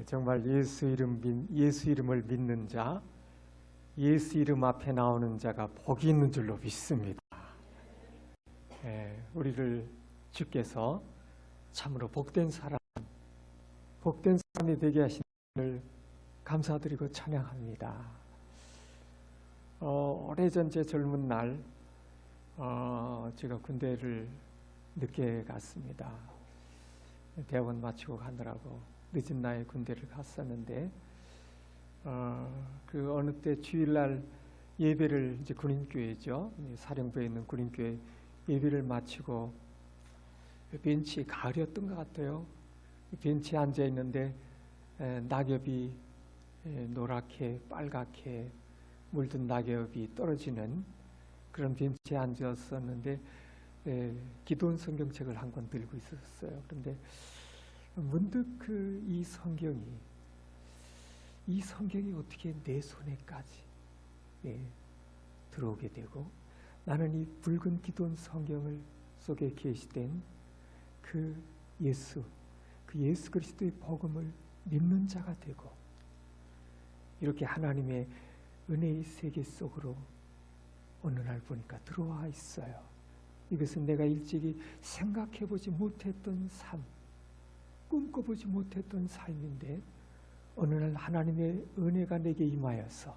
정말 예수 이름을 믿는 자, 예수 이름 앞에 나오는 자가 복이 있는 줄로 믿습니다. 우리를 주께서 참으로 복된 사람이 되게 하신 것을 감사드리고 찬양합니다. 오래전 제 젊은 날 제가 군대를 늦게 갔습니다. 대학원 마치고 가느라고 늦은 나이에 군대를 갔었는데 그 어느 때 주일날 예배를 이제 군인교회죠. 사령부에 있는 군인교회 예배를 마치고 벤치에 가을이었던 것 같아요. 벤치에 앉아 있는데 낙엽이 노랗게 빨갛게 물든 낙엽이 떨어지는 그런 벤치에 앉았었는데 기도원 성경책을 한 권 들고 있었어요. 그런데 문득 이 성경이 어떻게 내 손에까지 들어오게 되고 나는 이 붉은 기도원 성경을 속에 계시된 그 예수 그리스도의 복음을 믿는 자가 되고 이렇게 하나님의 은혜의 세계 속으로 어느 날 보니까 들어와 있어요. 이것은 내가 일찍이 생각해보지 못했던 삶, 꿈꿔보지 못했던 삶인데 어느 날 하나님의 은혜가 내게 임하여서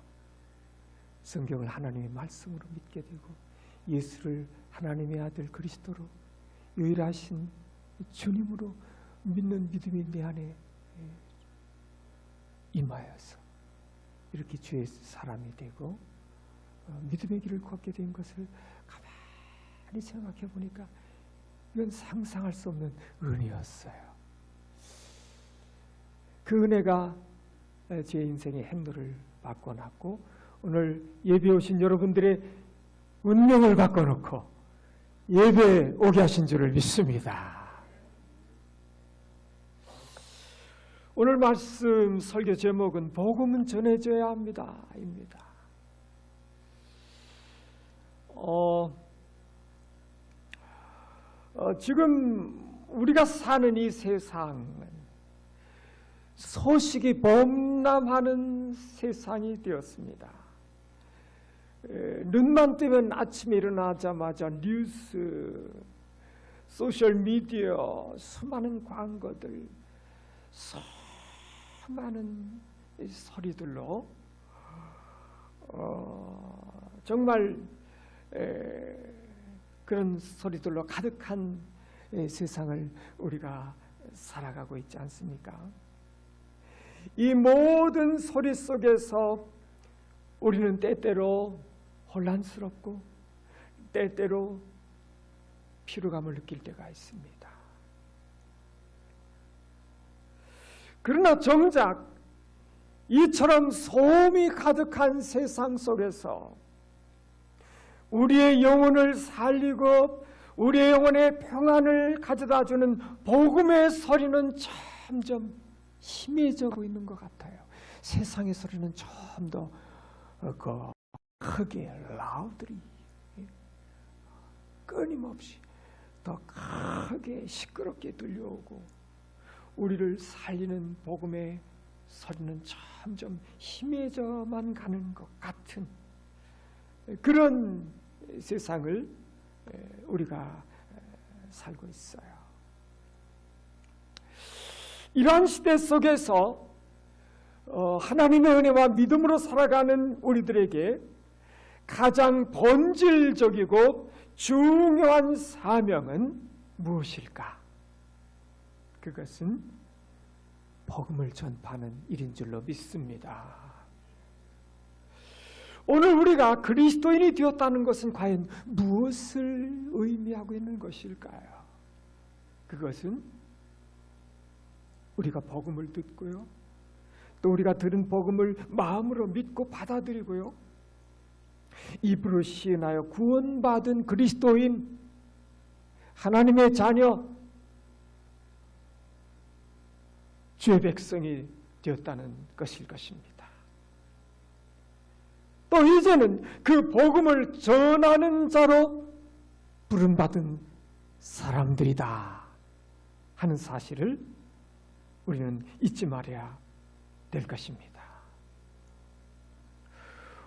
성경을 하나님의 말씀으로 믿게 되고 예수를 하나님의 아들 그리스도로 유일하신 주님으로 믿는 믿음이 내 안에 임하여서 이렇게 주의 사람이 되고 믿음의 길을 걷게 된 것을 가만히 생각해 보니까 이건 상상할 수 없는 은혜였어요. 그 은혜가 제 인생의 행로를 바꿔놨고 오늘 예배 오신 여러분들의 운명을 바꿔놓고 예배에 오게 하신 줄을 믿습니다. 오늘 말씀 설교 제목은 복음은 전해져야 합니다. 입니다. 지금 우리가 사는 이 세상은 소식이 범람하는 세상이 되었습니다. 눈만 뜨면 아침에 일어나자마자 뉴스, 소셜미디어, 수많은 광고들, 수많은 소리들로 정말 그런 소리들로 가득한 세상을 우리가 살아가고 있지 않습니까? 이 모든 소리 속에서 우리는 때때로 혼란스럽고 때때로 피로감을 느낄 때가 있습니다. 그러나 정작 이처럼 소음이 가득한 세상 속에서 우리의 영혼을 살리고 우리의 영혼의 평안을 가져다주는 복음의 소리는 점점 희미해지고 있는 것 같아요. 세상의 소리는 좀 더 크게 라우드리 끊임없이 더 크게 시끄럽게 들려오고 우리를 살리는 복음의 소리는 점점 희미해져만 가는 것 같은 그런 세상을 우리가 살고 있어요. 이러한 시대 속에서 하나님의 은혜와 믿음으로 살아가는 우리들에게 가장 본질적이고 중요한 사명은 무엇일까? 그것은 복음을 전파하는 일인 줄로 믿습니다. 오늘 우리가 그리스도인이 되었다는 것은 과연 무엇을 의미하고 있는 것일까요? 그것은 우리가 복음을 듣고요. 또 우리가 들은 복음을 마음으로 믿고 받아들이고요. 입으로 시인하여 구원받은 그리스도인, 하나님의 자녀, 주의 백성이 되었다는 것일 것입니다. 또 이제는 그 복음을 전하는 자로 부름받은 사람들이다 하는 사실을 우리는 잊지 말아야 될 것입니다.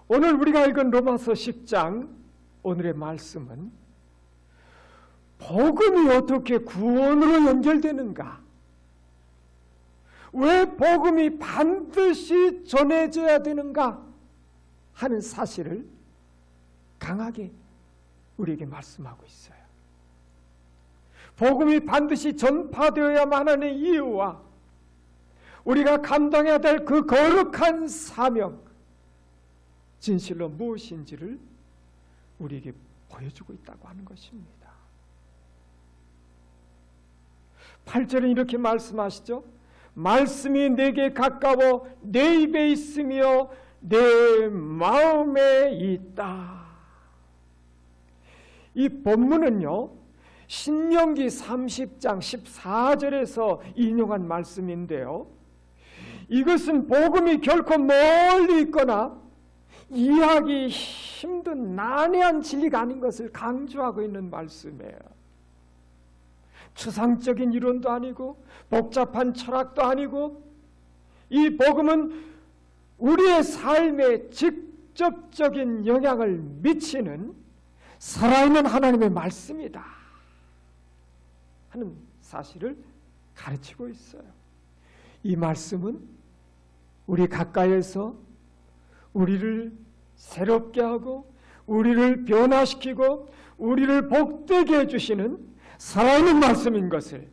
오늘 우리가 읽은 로마서 10장 오늘의 말씀은 복음이 어떻게 구원으로 연결되는가? 왜 복음이 반드시 전해져야 되는가? 하는 사실을 강하게 우리에게 말씀하고 있어요. 복음이 반드시 전파되어야만 하는 이유와 우리가 감당해야 될 그 거룩한 사명, 진실로 무엇인지를 우리에게 보여주고 있다고 하는 것입니다. 8절은 이렇게 말씀하시죠. 말씀이 내게 가까워 내 입에 있으며 내 마음에 있다. 이 본문은요, 신명기 30장 14절에서 인용한 말씀인데요, 이것은 복음이 결코 멀리 있거나 이해하기 힘든 난해한 진리가 아닌 것을 강조하고 있는 말씀이에요. 추상적인 이론도 아니고 복잡한 철학도 아니고, 이 복음은 우리의 삶에 직접적인 영향을 미치는 살아있는 하나님의 말씀이다 하는 사실을 가르치고 있어요. 이 말씀은 우리 가까이에서 우리를 새롭게 하고 우리를 변화시키고 우리를 복되게 해주시는 살아있는 말씀인 것을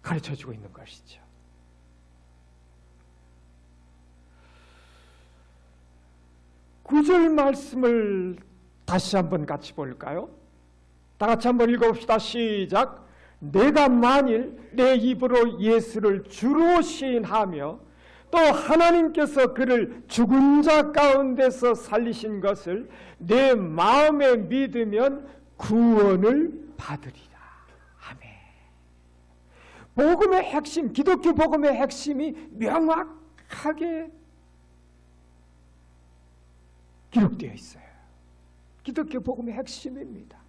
가르쳐주고 있는 것이죠. 구절 말씀을 다시 한번 같이 볼까요? 다 같이 한번 읽어봅시다. 시작. 내가 만일 내 입으로 예수를 주로 시인하며 또 하나님께서 그를 죽은 자 가운데서 살리신 것을 내 마음에 믿으면 구원을 받으리라. 아멘. 복음의 핵심, 기독교 복음의 핵심이 명확하게 기록되어 있어요. 기독교 복음의 핵심입니다.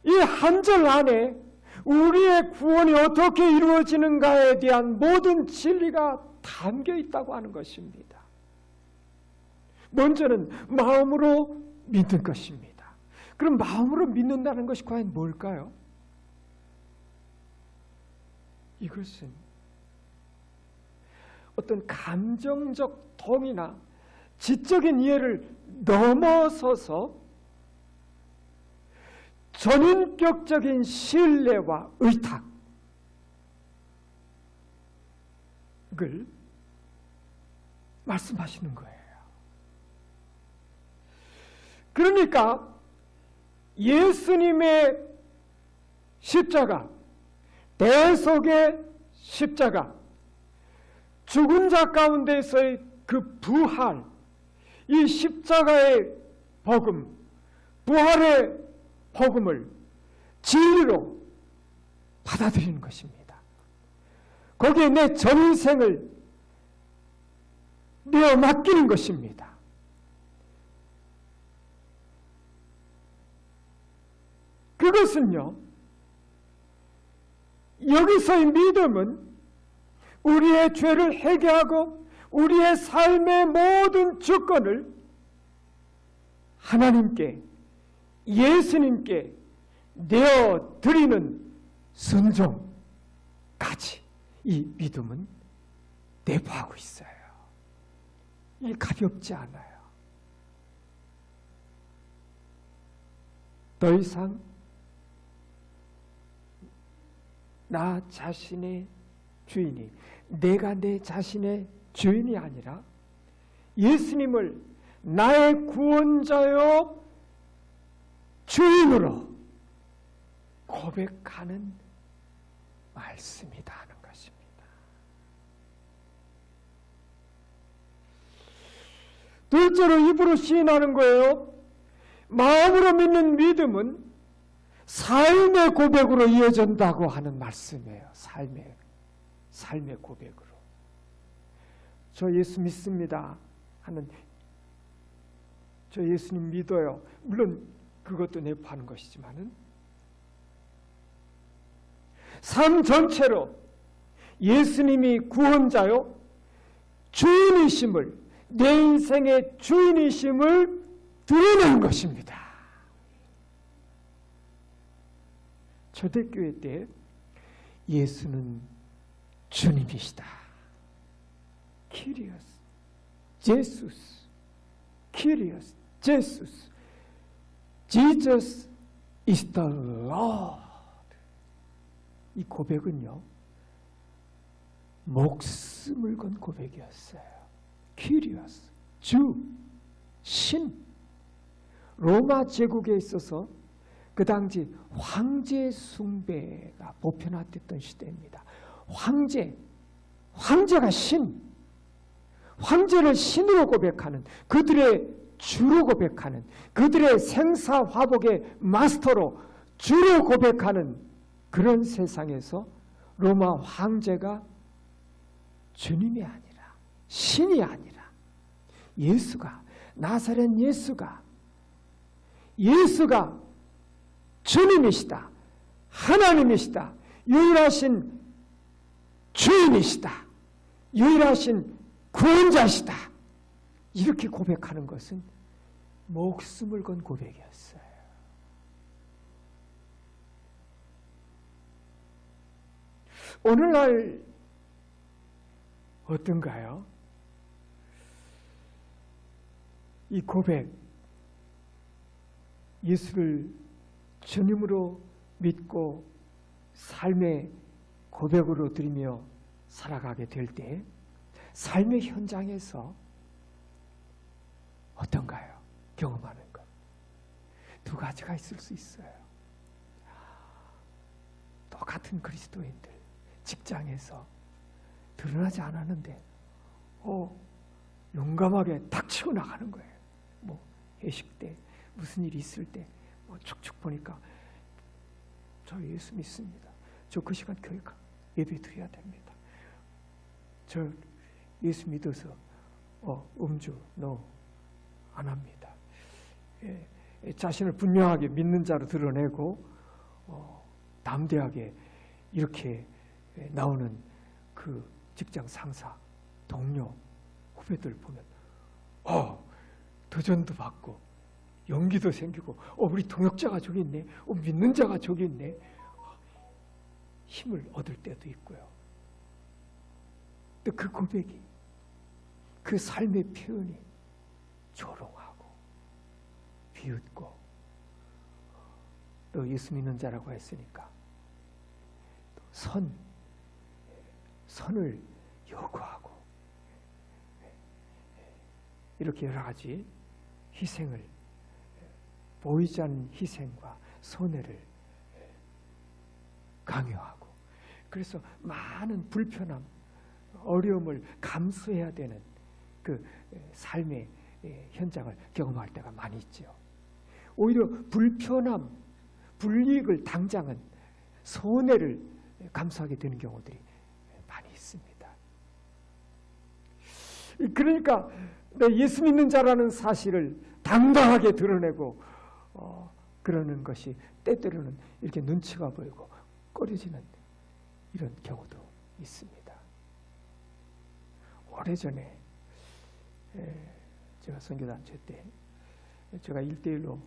이 한 절 안에 우리의 구원이 어떻게 이루어지는가에 대한 모든 진리가 담겨 있다고 하는 것입니다. 먼저는 마음으로 믿는 것입니다. 그럼 마음으로 믿는다는 것이 과연 뭘까요? 이것은 어떤 감정적 동의나 지적인 이해를 넘어서서 전인격적인 신뢰와 의탁을 말씀하시는 거예요. 그러니까 예수님의 십자가, 대속의 십자가, 죽은 자 가운데서의 그 부활, 이 십자가의 복음, 부활의 복음을 진리로 받아들이는 것입니다. 거기에 내 전인생을 내어 맡기는 것입니다. 그것은요, 여기서의 믿음은 우리의 죄를 회개하고 우리의 삶의 모든 주권을 하나님께, 예수님께 내어드리는 순종까지 이 믿음은 내포하고 있어요. 이 가볍지 않아요. 더 이상 나 자신의 주인이, 내가 내 자신의 주인이 아니라 예수님을 나의 구원자요 주인으로 고백하는 말씀이다 하는 것입니다. 둘째로 입으로 시인하는 거예요. 마음으로 믿는 믿음은 삶의 고백으로 이어진다고 하는 말씀이에요. 삶의 고백으로. 저 예수 믿습니다 하는, 저 예수님 믿어요. 물론 그것도 내포하는 것이지만은 삶 전체로 예수님이 구원자요 주인이심을, 내 인생의 주인이심을 드러낸 것입니다. 초대교회 때 예수는 주님이시다. 키리오스, 제수스, 키리오스, 제수스, Jesus is the Lord. 이 고백은요, 목숨을 건 고백이었어요. 키리오스, 주, 신. 로마 제국에 있어서 그 당시 황제 숭배가 보편화됐던 시대입니다. 황제가 신, 황제를 신으로 고백하는, 그들의 주로 고백하는, 그들의 생사화복의 마스터로 주로 고백하는 그런 세상에서 로마 황제가 주님이 아니라, 신이 아니라 예수가, 나사렛 예수가 주님이시다, 하나님이시다, 유일하신 주인이시다, 유일하신 구원자시다, 이렇게 고백하는 것은 목숨을 건 고백이었어요. 오늘날 어떤가요? 이 고백, 예수를 주님으로 믿고 삶의 고백으로 드리며 살아가게 될 때 삶의 현장에서 어떤가요? 경험하는 것. 두 가지가 있을 수 있어요. 똑같은 그리스도인들, 직장에서 드러나지 않았는데 용감하게 탁 치고 나가는 거예요. 뭐 회식 때, 무슨 일이 있을 때 축축 보니까 저 예수 믿습니다. 저 그 시간 교회 예배 드려야 됩니다. 저 예수 믿어서 음주 안 합니다. 자신을 분명하게 믿는 자로 드러내고 담대하게 이렇게 나오는 그 직장 상사, 동료, 후배들 보면 도전도 받고 용기도 생기고 우리 동역자가 저기 있네, 믿는 자가 저기 있네, 힘을 얻을 때도 있고요. 또 그 고백이, 그 삶의 표현이 조롱하고 비웃고, 또 예수 믿는 자라고 했으니까 또 선을 요구하고, 이렇게 여러 가지 희생을, 보이지 않는 희생과 손해를 강요하고, 그래서 많은 불편함, 어려움을 감수해야 되는 그 삶의 현장을 경험할 때가 많이 있죠. 오히려 불편함, 불이익을 당장은 손해를 감수하게 되는 경우들이 많이 있습니다. 그러니까 예수 믿는 자라는 사실을 당당하게 드러내고 그러는 것이 때때로는 이렇게 눈치가 보이고 꺼려지는 이런 경우도 있습니다. 오래전에 제가 선교단체 때 제가 1대1로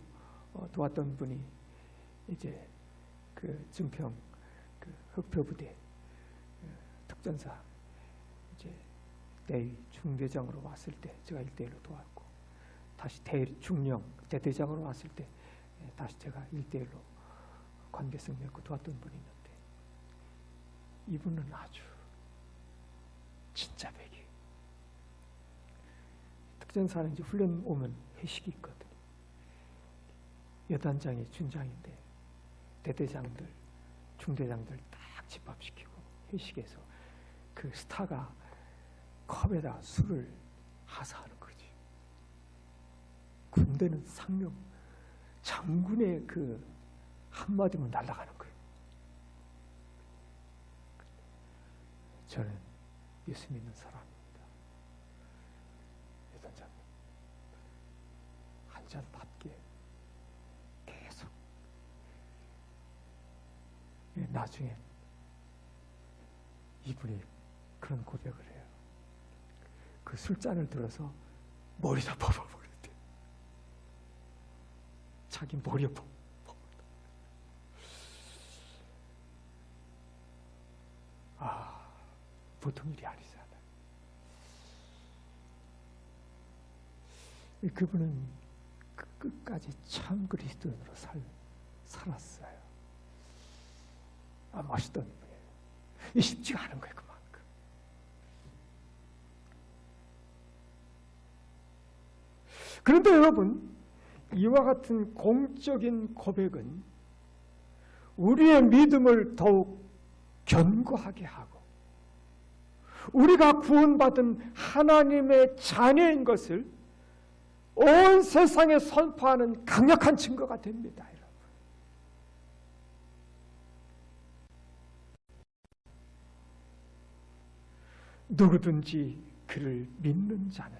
도왔던 분이 이제 그 증평 그 흑표부대 특전사 이제 대위 중대장으로 왔을 때 제가 1대1로 도왔고, 다시 중령 대대장으로 왔을 때 다시 제가 1대1로 관계성 맺고 도왔던 분이 있는데, 이분은 아주 진짜 백이. 특전사는 이제 훈련 오면 회식이 있거든요. 여단장이 준장인데 대대장들, 중대장들 딱 집합시키고 회식에서 그 스타가 컵에다 술을 하사하는 거지. 군대는 상명, 장군의 그 한마디면 날아가는 거예요. 저는 예수 믿는 사람입니다. 여단장님, 한 잔답게 계속. 나중에 이분이 그런 고백을 해요. 그 술잔을 들어서 머리다 뽑아버렸대. 자기 머리에 뽑아. 보통 일이 아니잖아요. 그분은 끝까지 참 그리스도인으로 살았어요. 멋있던 분이에요. 이 쉽지가 않은 거예요, 그만큼. 그런데 여러분, 이와 같은 공적인 고백은 우리의 믿음을 더욱 견고하게 하고 우리가 구원받은 하나님의 자녀인 것을 온 세상에 선포하는 강력한 증거가 됩니다, 여러분. 누구든지 그를 믿는 자는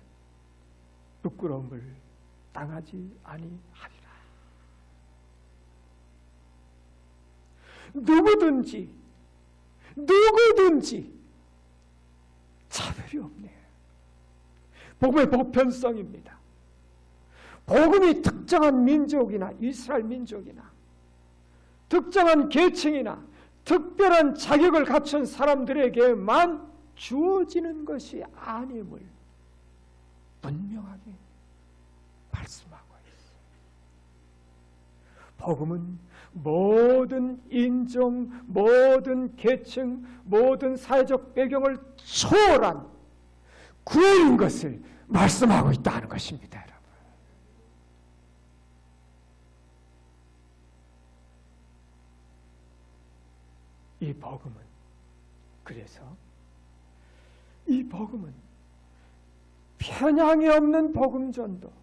부끄러움을 당하지 아니하리라. 누구든지 차별이 없네요. 복음의 보편성입니다. 복음이 특정한 민족이나 이스라엘 민족이나 특정한 계층이나 특별한 자격을 갖춘 사람들에게만 주어지는 것이 아님을 분명하게 말씀하고 있어요. 복음은 모든 인종, 모든 계층, 모든 사회적 배경을 초월한 구원인 것을 말씀하고 있다는 것입니다, 여러분. 이 복음은 그래서 이 복음은 편향이 없는 복음 전도,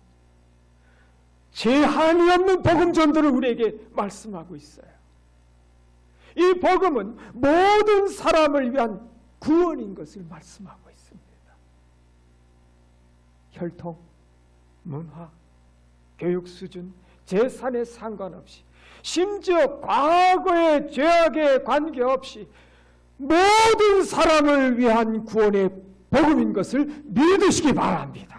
제한이 없는 복음 전도를 우리에게 말씀하고 있어요. 이 복음은 모든 사람을 위한 구원인 것을 말씀하고 있습니다. 혈통, 문화, 교육 수준, 재산에 상관없이 심지어 과거의 죄악에 관계없이 모든 사람을 위한 구원의 복음인 것을 믿으시기 바랍니다.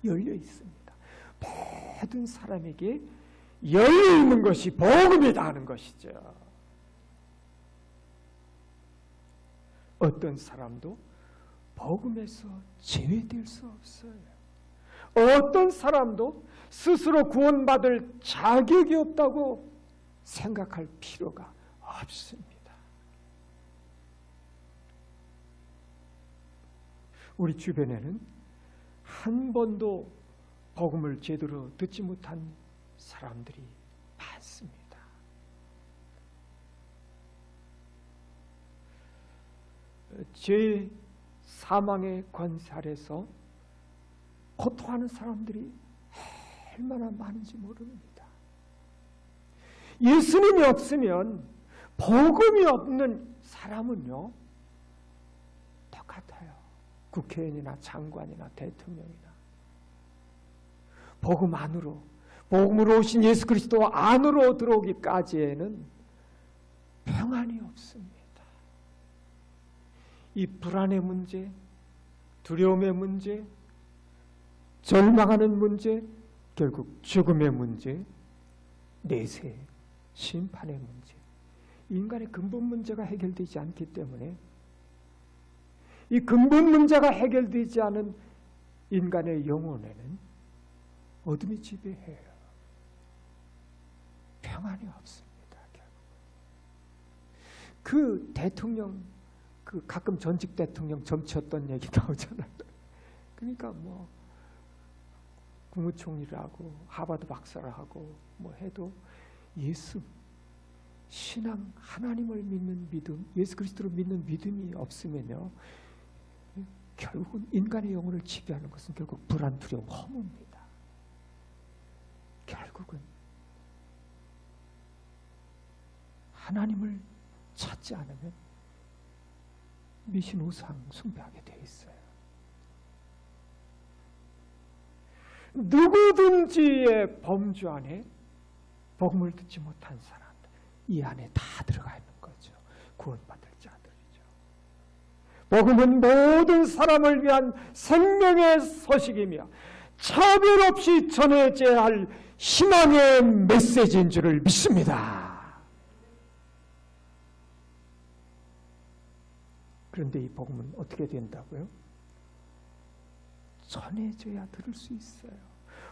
열려 있습니다. 모든 사람에게 열려 있는 것이 복음이다 하는 것이죠. 어떤 사람도 복음에서 제외될 수 없어요. 어떤 사람도 스스로 구원받을 자격이 없다고 생각할 필요가 없습니다. 우리 주변에는 한 번도 복음을 제대로 듣지 못한 사람들이 많습니다. 죄 사망의 권세 아래서 고통하는 사람들이 얼마나 많은지 모릅니다. 예수님이 없으면 복음이 없는 사람은요 똑같아요. 국회의원이나 장관이나 대통령이나 복음 안으로, 복음으로 오신 예수 그리스도 안으로 들어오기까지에는 평안이 없습니다. 이 불안의 문제, 두려움의 문제, 절망하는 문제, 결국 죽음의 문제, 내세, 심판의 문제, 인간의 근본 문제가 해결되지 않기 때문에 이 근본 문제가 해결되지 않은 인간의 영혼에는 어둠이 지배해요. 평안이 없습니다. 그 대통령, 그 가끔 전직 대통령 점치었던 얘기 나오잖아요. 그러니까 뭐 국무총리를 하고 하버드 박사를 하고 뭐 해도 예수, 신앙, 하나님을 믿는 믿음, 예수 그리스도를 믿는 믿음이 없으면요 결국은 인간의 영혼을 지배하는 것은 결국 불안, 두려움, 허무입니다. 결국은 하나님을 찾지 않으면 미신 우상 숭배하게 되어 있어요. 누구든지의 범주 안에 복음을 듣지 못한 사람들, 이 안에 다 들어가 있는 거죠. 구원받을 자들이죠. 복음은 모든 사람을 위한 생명의 소식이며 차별 없이 전해져야 할 희망의 메시지인 줄을 믿습니다. 그런데 이 복음은 어떻게 된다고요? 전해져야 들을 수 있어요.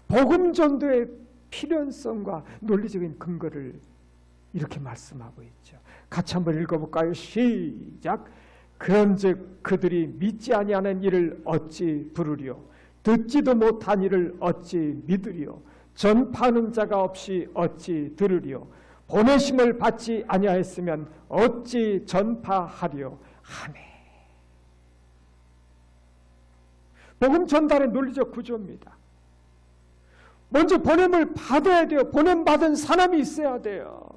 복음 전도의 필연성과 논리적인 근거를 이렇게 말씀하고 있죠. 같이 한번 읽어볼까요? 시작. 그런즉 그들이 믿지 아니하는 이를 어찌 부르리요? 듣지도 못한 이를 어찌 믿으리요? 전파하는 자가 없이 어찌 들으리요? 보내심을 받지 아니하였으면 어찌 전파하리요? 하매. 복음 전달의 논리적 구조입니다. 먼저 보냄을 받아야 돼요. 보냄 받은 사람이 있어야 돼요.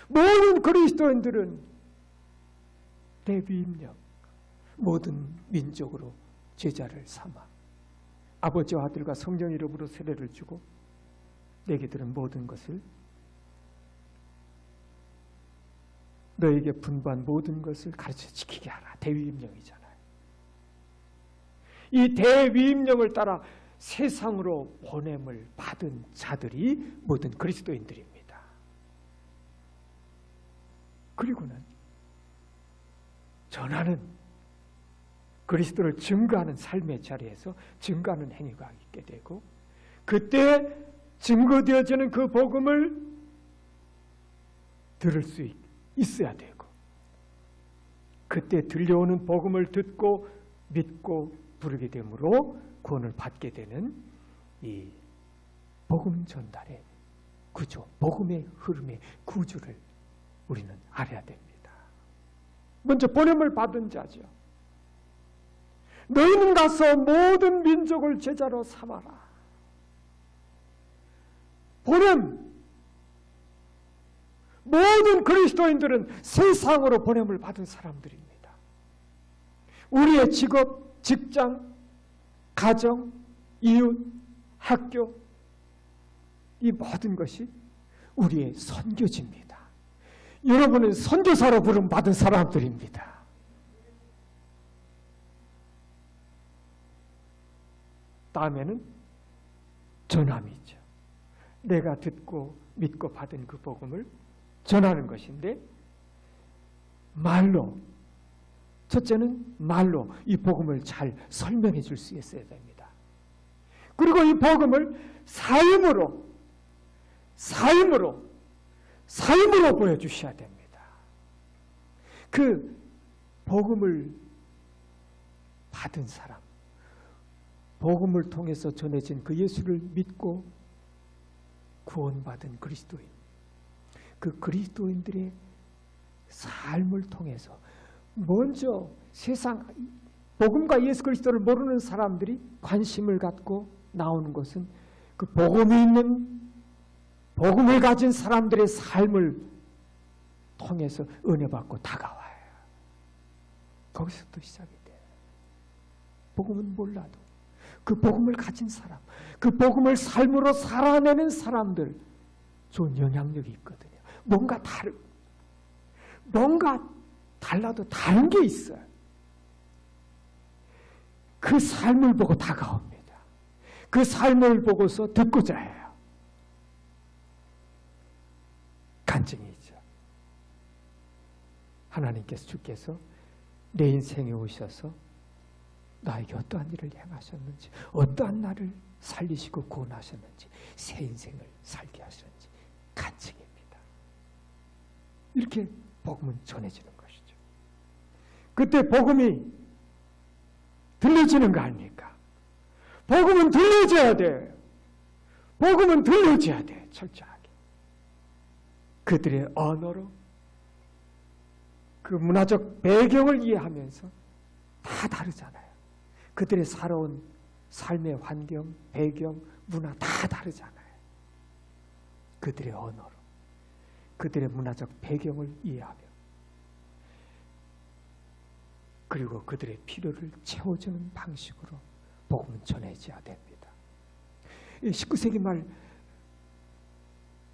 모든 그리스도인들은 대비임력, 모든 민족으로 제자를 삼아 아버지와 아들과 성령 이름으로 세례를 주고 내게 들은 모든 것을 너에게 분부한 모든 것을 가르쳐 지키게 하라. 대위임령이잖아요. 이 대위임령을 따라 세상으로 보냄을 받은 자들이 모든 그리스도인들입니다. 그리고는 전하는 그리스도를 증거하는 삶의 자리에서 증거하는 행위가 있게 되고 그때 증거되어지는 그 복음을 들을 수 있어야 되고 그때 들려오는 복음을 듣고 믿고 부르게 되므로 구원을 받게 되는 이 복음 전달의 구조, 복음의 흐름의 구조를 우리는 알아야 됩니다. 먼저 보냄을 받은 자죠. 너희는 가서 모든 민족을 제자로 삼아라. 보냄, 모든 그리스도인들은 세상으로 보냄을 받은 사람들입니다. 우리의 직업, 직장, 가정, 이웃, 학교, 이 모든 것이 우리의 선교지입니다. 여러분은 선교사로 부름 받은 사람들입니다. 다음에는 전함이죠. 내가 듣고 믿고 받은 그 복음을 전하는 것인데 말로, 첫째는 말로 이 복음을 잘 설명해 줄 수 있어야 됩니다. 그리고 이 복음을 삶으로 보여주셔야 됩니다. 그 복음을 받은 사람, 복음을 통해서 전해진 그 예수를 믿고 구원받은 그리스도인, 그 그리스도인들의 삶을 통해서 먼저 세상 복음과 예수 그리스도를 모르는 사람들이 관심을 갖고 나오는 것은 그 복음이 있는 복음을 가진 사람들의 삶을 통해서 은혜 받고 다가와요. 거기서부터 시작이 돼요. 복음은 몰라도 그 복음을 가진 사람, 그 복음을 삶으로 살아내는 사람들 좋은 영향력이 있거든요. 뭔가 달라도 다른 게 있어요. 그 삶을 보고 다가옵니다. 그 삶을 보고서 듣고자 해요. 간증이죠. 하나님께서 주께서 내 인생에 오셔서 나에게 어떠한 일을 행하셨는지, 어떠한 나를 살리시고 구원하셨는지, 새 인생을 살게 하셨는지 간증입니다. 이렇게 복음은 전해지는 것이죠. 그때 복음이 들려지는 거 아닙니까? 복음은 들려져야 돼요. 복음은 들려져야 돼요. 철저하게. 그들의 언어로 그 문화적 배경을 이해하면서 다 다르잖아요. 그들의 살아온 삶의 환경, 배경, 문화 다 다르잖아요. 그들의 언어로, 그들의 문화적 배경을 이해하며 그리고 그들의 필요를 채워주는 방식으로 복음은 전해져야 됩니다. 19세기 말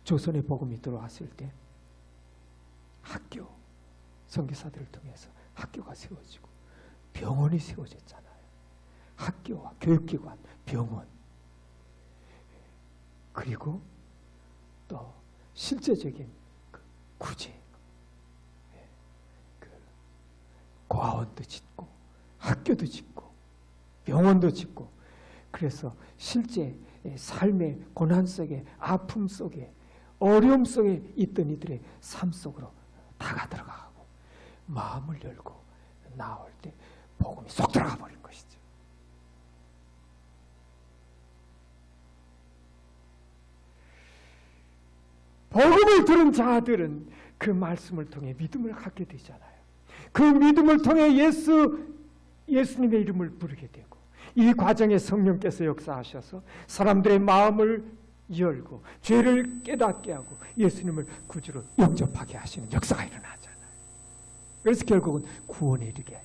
조선의 복음이 들어왔을 때 학교, 선교사들을 통해서 학교가 세워지고 병원이 세워졌잖아요. 학교와 교육기관, 병원, 그리고 또 실제적인 구제, 고아원도 짓고 학교도 짓고 병원도 짓고, 그래서 실제 삶의 고난 속에, 아픔 속에, 어려움 속에 있던 이들의 삶 속으로 다가 들어가고 마음을 열고 나올 때 복음이 쏙 들어가 버린 것이죠. 복음을 들은 자들은 그 말씀을 통해 믿음을 갖게 되잖아요. 그 믿음을 통해 예수님의 이름을 부르게 되고, 이 과정에 성령께서 역사하셔서 사람들의 마음을 열고 죄를 깨닫게 하고 예수님을 구주로 영접하게 하시는 역사가 일어나잖아요. 그래서 결국은 구원에 이르게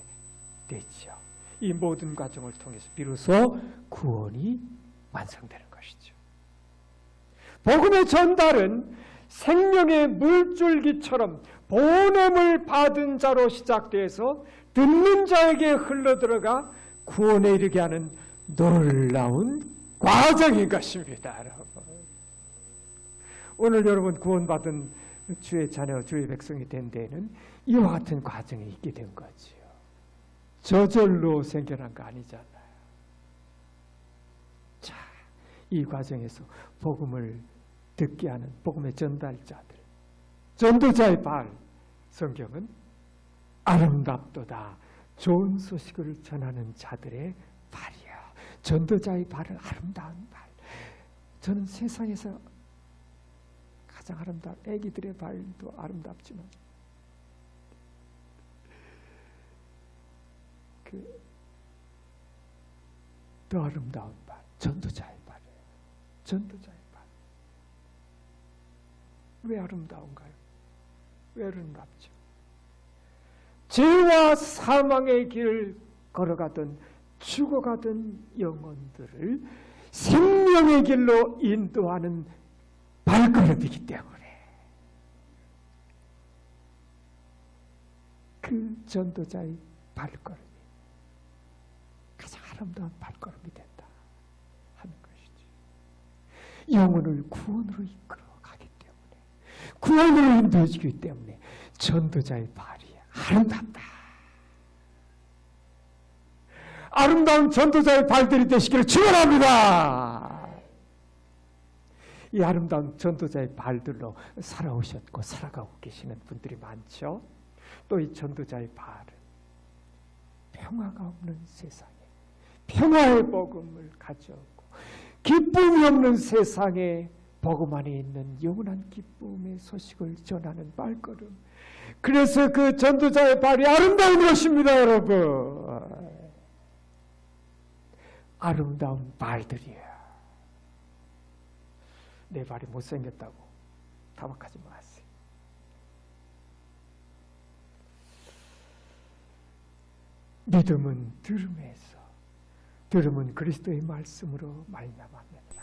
되죠. 이 모든 과정을 통해서 비로소 구원이 완성되는 것이죠. 복음의 전달은 생명의 물줄기처럼 보냄을 받은 자로 시작돼서 듣는 자에게 흘러들어가 구원에 이르게 하는 놀라운 과정인 것입니다. 여러분, 오늘 여러분 구원받은 주의 자녀, 주의 백성이 된 데에는 이와 같은 과정이 있게 된 거지요. 저절로 생겨난 거 아니잖아요. 자, 이 과정에서 복음을 듣게 하는 복음의 전달자들, 전도자의 발, 성경은 아름답도다, 좋은 소식을 전하는 자들의 발이야. 전도자의 발은 아름다운 발. 저는 세상에서 가장 아름다운 애기들의 발도 아름답지만 더 아름다운 발, 전도자의 발이에요. 전도자의 발. 왜 아름다운가요? 왜 아름답죠? 죄와 사망의 길을 걸어가던 죽어가던 영혼들을 생명의 길로 인도하는 발걸음이기 때문에 그 전도자의 발걸음이 가장 아름다운 발걸음이 된다 하는 것이지. 영혼을 구원으로 이끌어 가기 때문에, 구원으로 인도해 주기 때문에 전도자의 발이 아름답다. 아름다운 전도자의 발들이 되시기를 축원합니다. 이 아름다운 전도자의 발들로 살아오셨고 살아가고 계시는 분들이 많죠. 또 이 전도자의 발은 평화가 없는 세상에 평화의 복음을 가져오고, 기쁨이 없는 세상에 복음 안에 있는 영원한 기쁨의 소식을 전하는 발걸음. 그래서 그 전도자의 발이 아름다운 것입니다, 여러분. 아름다운 발들이에요. 내 발이 못생겼다고 타박하지 마세요. 믿음은 들음에서, 들음은 그리스도의 말씀으로 말미암았느니라.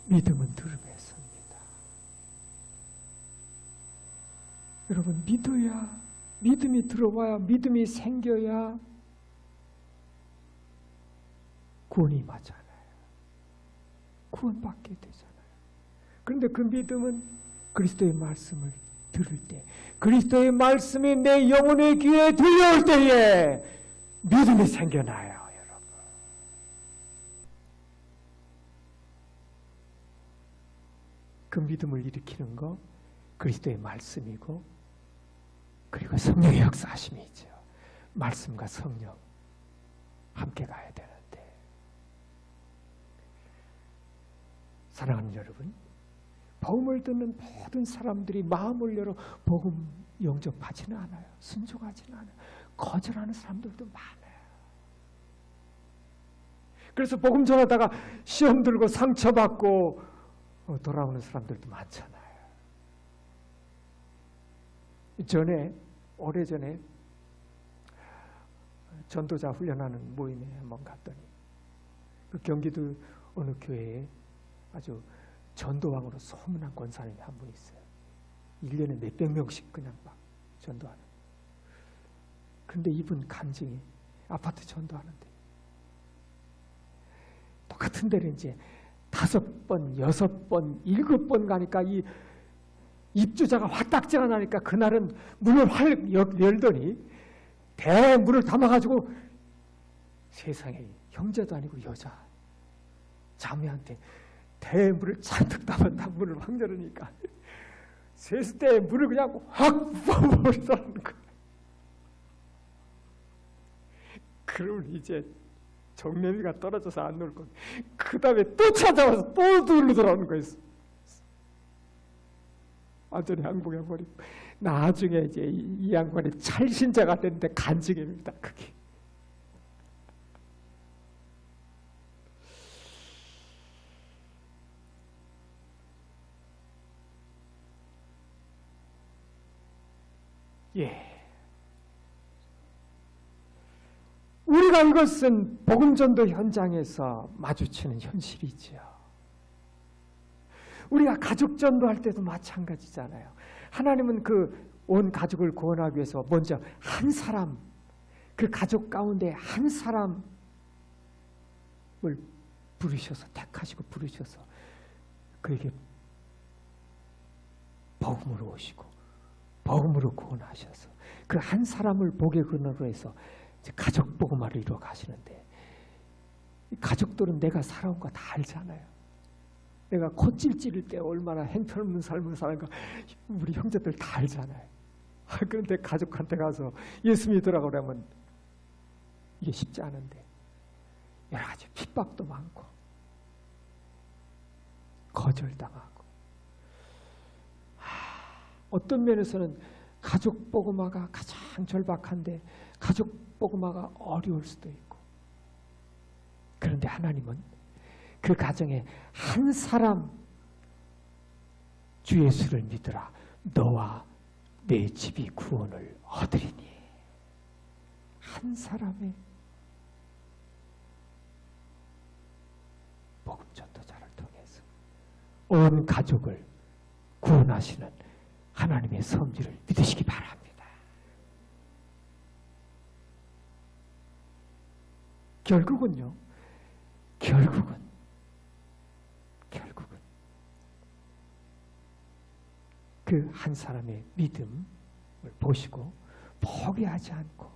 믿음은 들음에서입니다. 여러분, 믿어야, 믿음이 들어와야, 믿음이 생겨야 구원이 맞잖아요. 구원받게 되잖아요. 그런데 그 믿음은 그리스도의 말씀을 들을 때, 그리스도의 말씀이 내 영혼의 귀에 들려올 때에 믿음이 생겨나요, 여러분. 그 믿음을 일으키는 거 그리스도의 말씀이고, 그리고 성령의 역사하심이죠. 말씀과 성령 함께 가야 되는데, 사랑하는 여러분, 복음을 듣는 모든 사람들이 마음을 열어 복음 영접하지는 않아요. 순종하지는 않아요. 거절하는 사람들도 많아요. 그래서 복음 전하다가 시험 들고 상처받고 돌아오는 사람들도 많잖아요. 오래전에 전도자 훈련하는 모임에 한번 갔더니 그 경기도 어느 교회에 아주 전도왕으로 소문난 권사님이 한 분 있어요. 1년에 몇백 명씩 그냥 막 전도하는. 그런데 이분 간증이 아파트 전도하는데 똑같은 데를 이제 5번, 6번, 7번 가니까 이 입주자가 화딱지가 나니까 그날은 문을 활 열더니 대문을 담아가지고 세상에 형제도 아니고 여자 자매한테 대문을 잔뜩 담았다 문을 확 열으니까 세숫대 문을 그냥 확 뽑아버리더라는 거예요. 그러면 이제 정내미가 떨어져서 안 놀 거. 그 다음에 또 찾아와서 또 누르더라는 거예요. 완전히 항복해버리고 나중에 이제 이 양반이 찰신자가 됐는데 간증입니다. 그게. 예. 우리가 이것은 복음전도 현장에서 마주치는 현실이지요. 우리가 가족 전도할 때도 마찬가지잖아요. 하나님은 그 온 가족을 구원하기 위해서 먼저 한 사람, 그 가족 가운데 한 사람을 부르셔서 택하시고 부르셔서 그에게 복음으로 오시고 복음으로 구원하셔서 그 한 사람을 복의 근원으로 해서 가족 복음화를 이루어 가시는데 가족들은 내가 살아온 거 다 알잖아요. 내가 콧질 찌를 때 얼마나 행편없는 삶을 사는가 우리 형제들 다 알잖아요. 그런데 가족한테 가서 예수 믿으라고 그러면 이게 쉽지 않은데 여러 가지 핍박도 많고 거절당하고 어떤 면에서는 가족 복음화가 가장 절박한데 가족 복음화가 어려울 수도 있고 그런데 하나님은 그 가정에 한 사람 주 예수를 믿으라 너와 내 집이 구원을 얻으리니 한 사람의 복음 전도자를 통해서 온 가족을 구원하시는 하나님의 섭리를 믿으시기 바랍니다. 결국은 그 한 사람의 믿음을 보시고 포기하지 않고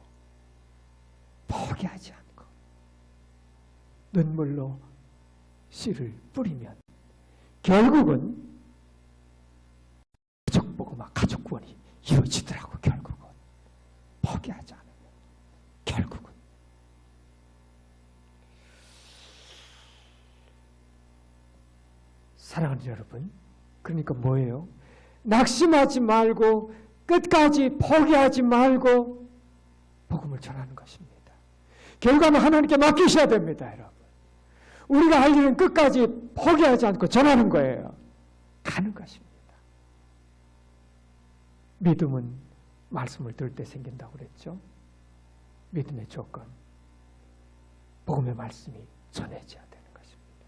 눈물로 씨를 뿌리면 결국은 가족 복음화, 가족 구원이 이루어지더라고. 결국은 포기하지 않으면 결국은 사랑하는 여러분, 그러니까 뭐예요? 낙심하지 말고 끝까지 포기하지 말고 복음을 전하는 것입니다. 결과는 하나님께 맡기셔야 됩니다, 여러분. 우리가 할 일은 끝까지 포기하지 않고 전하는 거예요. 가는 것입니다. 믿음은 말씀을 들을 때 생긴다고 그랬죠. 믿음의 조건, 복음의 말씀이 전해져야 되는 것입니다.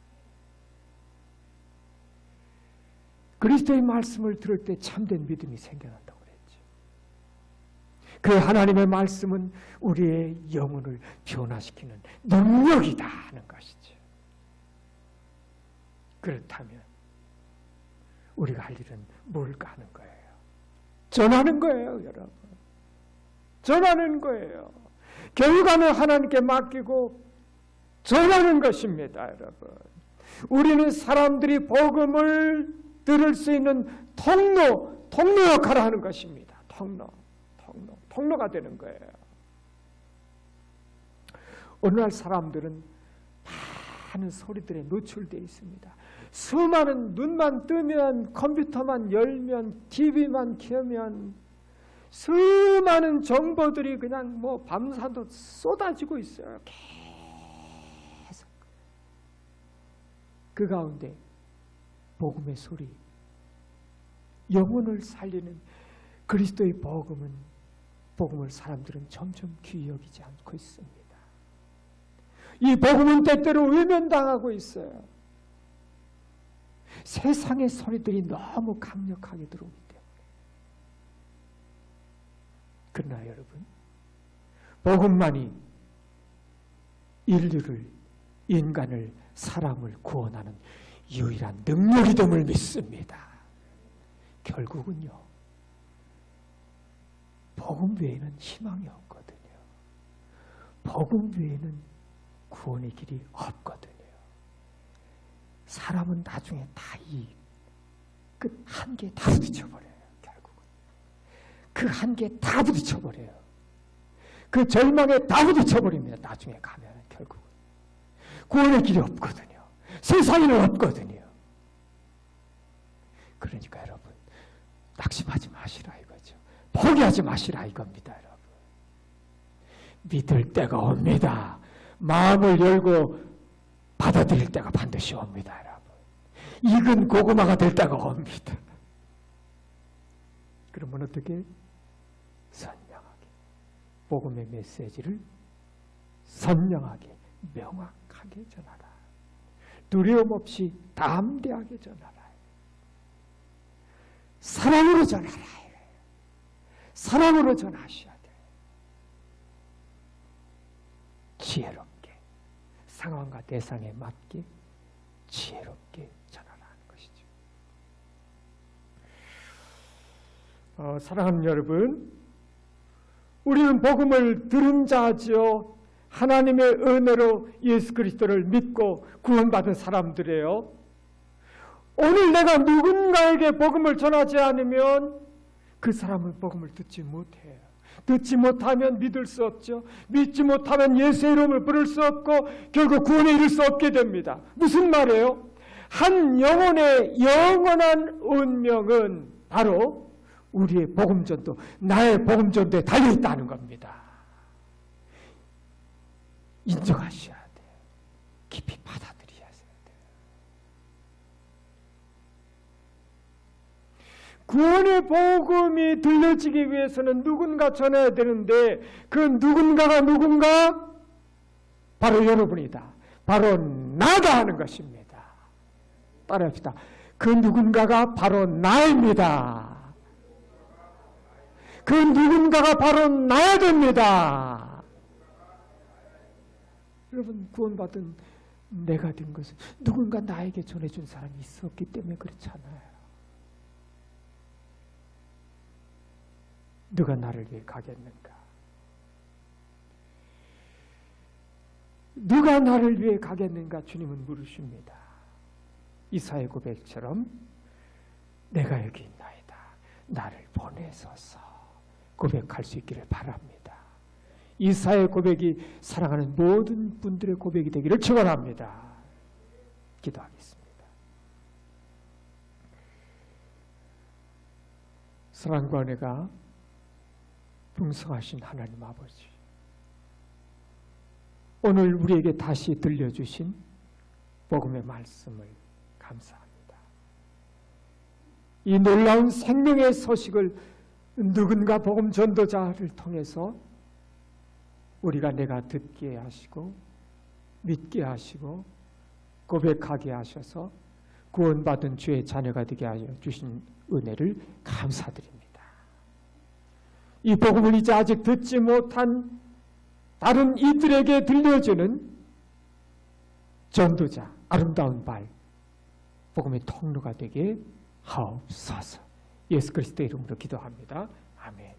그리스도의 말씀을 들을 때 참된 믿음이 생겨난다고 그랬죠. 그 하나님의 말씀은 우리의 영혼을 변화시키는 능력이다 하는 것이죠. 그렇다면 우리가 할 일은 뭘까 하는 거예요. 전하는 거예요, 여러분. 전하는 거예요. 결과는 하나님께 맡기고 전하는 것입니다, 여러분. 우리는 사람들이 복음을 들을 수 있는 통로 역할을 하는 것입니다. 통로가 되는 거예요. 오늘날 사람들은 많은 소리들에 노출되어 있습니다. 수많은 눈만 뜨면 컴퓨터만 열면 TV만 켜면 수많은 정보들이 그냥 뭐 밤새도록 쏟아지고 있어요. 계속. 그 가운데 복음의 소리, 영혼을 살리는 그리스도의 복음을 사람들은 점점 귀히 여기지 않고 있습니다. 이 복음은 때때로 외면당하고 있어요. 세상의 소리들이 너무 강력하게 들어오기 때문에. 그러나 여러분, 복음만이 인류를, 인간을, 사람을 구원하는 유일한 능력이 됨을 믿습니다. 결국은요, 복음 외에는 희망이 없거든요. 복음 외에는 구원의 길이 없거든요. 사람은 나중에 다 이 끝 한계에 다 부딪혀버려요. 결국은 그 한계에 다 부딪혀버려요. 그 절망에 다 부딪혀버립니다. 나중에 가면 결국은 구원의 길이 없거든요. 세상에는 없거든요. 그러니까 여러분, 낙심하지 마시라 이거죠. 포기하지 마시라 이겁니다. 여러분, 믿을 때가 옵니다. 마음을 열고 받아들일 때가 반드시 옵니다. 여러분, 익은 고구마가 될 때가 옵니다. 그러면 어떻게? 선명하게 복음의 메시지를 선명하게 명확하게 전하라. 두려움 없이 담대하게 전하라. 사랑으로 전하라. 사랑으로 전하셔야 돼요. 지혜롭게, 상황과 대상에 맞게 지혜롭게 전하라는 것이죠. 사랑하는 여러분, 우리는 복음을 들은 자지요, 하나님의 은혜로 예수 그리스도를 믿고 구원받은 사람들이에요. 오늘 내가 누군가에게 복음을 전하지 않으면 그 사람은 복음을 듣지 못해요. 듣지 못하면 믿을 수 없죠. 믿지 못하면 예수의 이름을 부를 수 없고 결국 구원에 이를 수 없게 됩니다. 무슨 말이에요? 한 영혼의 영원한 운명은 바로 우리의 복음전도, 나의 복음전도에 달려있다는 겁니다. 인정하셔야 돼요. 깊이 받아들여야 돼요. 구원의 복음이 들려지기 위해서는 누군가 전해야 되는데 그 누군가가 누군가? 바로 여러분이다. 바로 나다 하는 것입니다. 따라합시다. 그 누군가가 바로 나입니다. 그 누군가가 바로 나야 됩니다. 여러분, 구원받은 내가 된 것은 누군가 나에게 전해준 사람이 있었기 때문에 그렇잖아요. 누가 나를 위해 가겠는가? 누가 나를 위해 가겠는가? 주님은 물으십니다. 이사의 고백처럼 내가 여기 있나이다. 나를 보내소서 고백할 수 있기를 바랍니다. 이사의 고백이 사랑하는 모든 분들의 고백이 되기를 축원합니다. 기도하겠습니다. 사랑과 은혜가 풍성하신 하나님 아버지, 오늘 우리에게 다시 들려주신 복음의 말씀을 감사합니다. 이 놀라운 생명의 소식을 누군가 복음 전도자를 통해서 우리가 내가 듣게 하시고 믿게 하시고 고백하게 하셔서 구원받은 주의 자녀가 되게 하여 주신 은혜를 감사드립니다. 이 복음을 이제 아직 듣지 못한 다른 이들에게 들려주는 전도자, 아름다운 발, 복음의 통로가 되게 하옵소서. 예수 그리스도의 이름으로 기도합니다. 아멘.